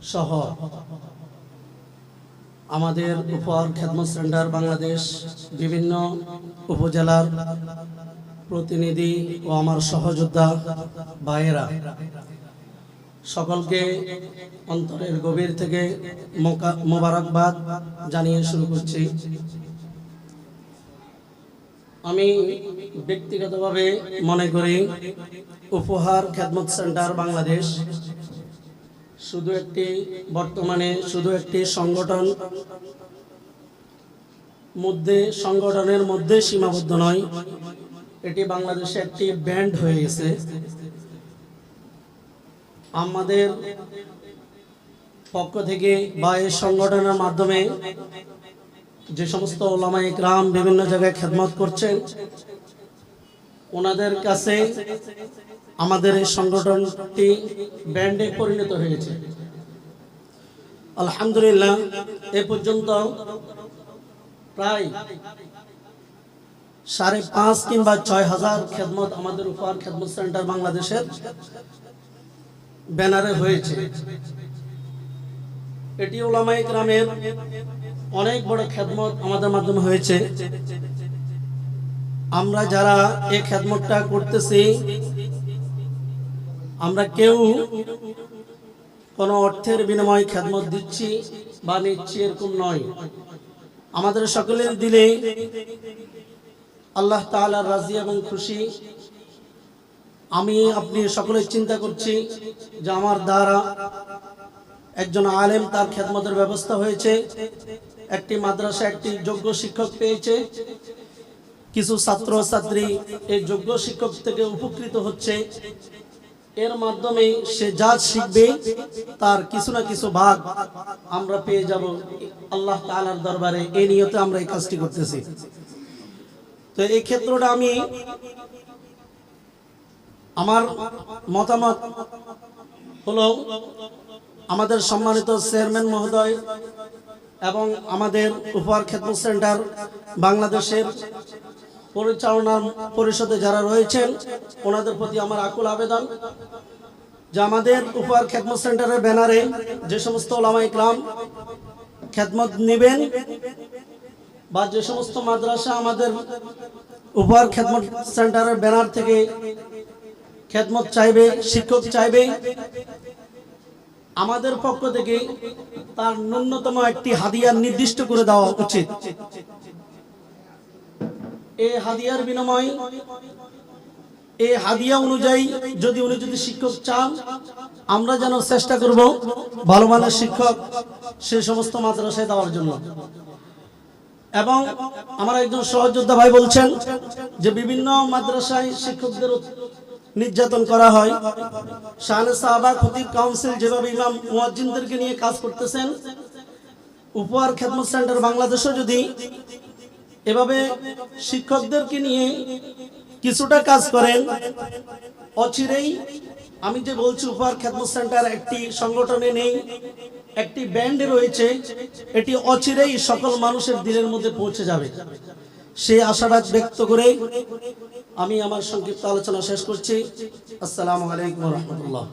সহ আমাদের উপহার খেদমত সেন্টার বাংলাদেশ বিভিন্ন উপজেলার প্রতিনিধি ও আমার সহযোদ্ধা ভাইয়েরা সকলকে অন্তরের গভীর থেকে মোবারকবাদ জানিয়ে শুরু করছি। আমি ব্যক্তিগতভাবে মনে করি উপহার খেদমত সেন্টার বাংলাদেশ বর্তমানে শুধু একটি সংগঠনের মধ্যে সীমাবদ্ধ নয়, এটি বাংলাদেশে একটি ব্যান্ড হয়ে গেছে। আমাদের পক্ষ থেকে বা এই সংগঠনের মাধ্যমে যে সমস্ত ওলামা ইকরাম বিভিন্ন জায়গায় খেদমত করছেন, ওনাদের কাছে আমাদের এই সংগঠনটি ব্যান্ডে পরিণত হয়েছে। আলহামদুলিল্লাহ, এ পর্যন্ত প্রায় 5.5 কিংবা 6,000 খেদমত আমাদের উপহার খেদমত সেন্টার বাংলাদেশের ব্যানারে হয়েছে। এটি উলামা ইকরামের অনেক বড় খেদমত আমাদের মাধ্যমে হয়েছে। আমরা যারা এই খেদমতটা করতেছি, আমরা কেউ কোনো অর্থের বিনিময়ে খেদমত দিচ্ছি বা নিচ্ছি এরকম নয়। আমাদের সকলের দিলে আল্লাহ তাআলার রাজি এবং খুশি। আমি আপনি সকলে চিন্তা করছি যে আমার দ্বারা একজন আলেম তার খেদমতের ব্যবস্থা হয়েছে, একটি মাদ্রাসা একটি যোগ্য শিক্ষক পেয়েছে, কিছু ছাত্র ছাত্রী এই যোগ্য শিক্ষক থেকে উপকৃত হচ্ছে। এর মাধ্যমে সে যা শিখবে তার কিছু না কিছু ভাগ আমরা পেয়ে যাব আল্লাহ তাআলার দরবারে। এই নিয়তে আমরা এই কাজটি করতেছি। তো এই ক্ষেত্রটা আমি আমার মতামত হলো, আমাদের সম্মানিত চেয়ারম্যান মহোদয় এবং আমাদের উপহার খেদমত সেন্টার বাংলাদেশের পরিচালনা পরিষদে যারা রয়েছেন, ওনাদের প্রতি আমার আকুল আবেদন যে আমাদের উপহার খেদমত সেন্টারের ব্যানারে যে সমস্ত ওলামা ইকরাম খেদমত নেবেন বা যে সমস্ত মাদ্রাসা আমাদের উপহার খেদমত সেন্টারের ব্যানার থেকে খেদমত চাইবে, শিক্ষক চাইবে, আমাদের পক্ষ থেকে তার ন্যূনতম একটি হাদিয়া নির্দিষ্ট করে দেওয়া উচিত। এই হাদিয়ার বিনিময়ে এই হাদিয়া অনুযায়ী উনি যদি শিক্ষক চান, আমরা যেন চেষ্টা করব ভালো মানের শিক্ষক সে সমস্ত মাদ্রাসায় দেওয়ার জন্য। এবং আমার একজন সহযোদ্ধা ভাই বলছেন যে বিভিন্ন মাদ্রাসায় শিক্ষকদের নির্যাতন করা হয়। শানে সাহাবা খতিব কাউন্সিল যেভাবে ইমাম মুয়াজ্জিনদেরকে নিয়ে কাজ করতেছেন, উপহার খেদমত সেন্টার বাংলাদেশও যদি এভাবে শিক্ষকদেরকে নিয়ে কিছুটা কাজ করেন, অচিরেই আমি যে বলছি উপহার খেদমত সেন্টার একটি সংগঠনে নেই, একটি ব্যান্ডে রয়েছে, এটি অচিরেই সকল মানুষের দিলের মধ্যে পৌঁছে যাবে। সেই আশাবাদ ব্যক্ত করে আমি আমার সংক্ষিপ্ত আলোচনা শেষ করছি। আসসালামু আলাইকুম ওয়া রাহমাতুল্লাহ।